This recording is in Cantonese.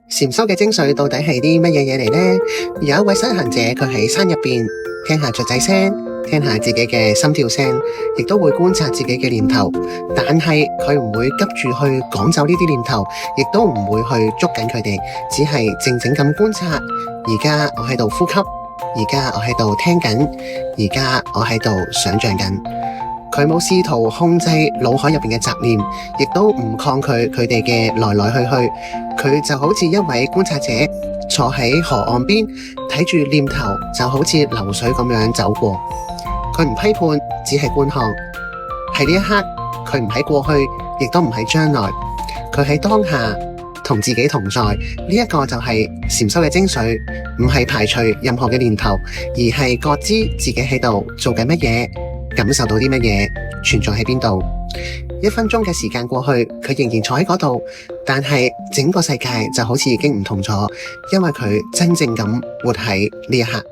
禪修嘅精髓到底係啲乜嘢嚟呢？有一位修行者，佢喺山入邊聽下雀仔聲，聽下自己嘅心跳聲，亦都會觀察自己嘅念頭。但係佢唔會急住去趕走呢啲念頭，亦都唔會去捉緊佢哋，只係靜靜咁觀察。而家我喺度呼吸，而家我喺度聽緊，而家我喺度想象緊。佢冇試圖控制腦海入邊嘅雜念，亦都唔抗拒佢哋嘅來來去去。佢就好似一位觀察者，坐喺河岸邊睇住念頭，就好似流水咁樣走過。佢唔批判，只係觀看。喺呢一刻，佢唔喺過去，亦都唔喺將來，佢喺當下同自己同在。呢一個就係禪修嘅精髓，唔係排除任何嘅念頭，而係覺知自己喺度做緊乜嘢，感受到啲乜嘢，存在喺邊度。1分鐘嘅時間過去，佢仍然坐喺嗰度，但係整個世界就好似已經唔同咗，因為佢真正咁活喺呢一刻。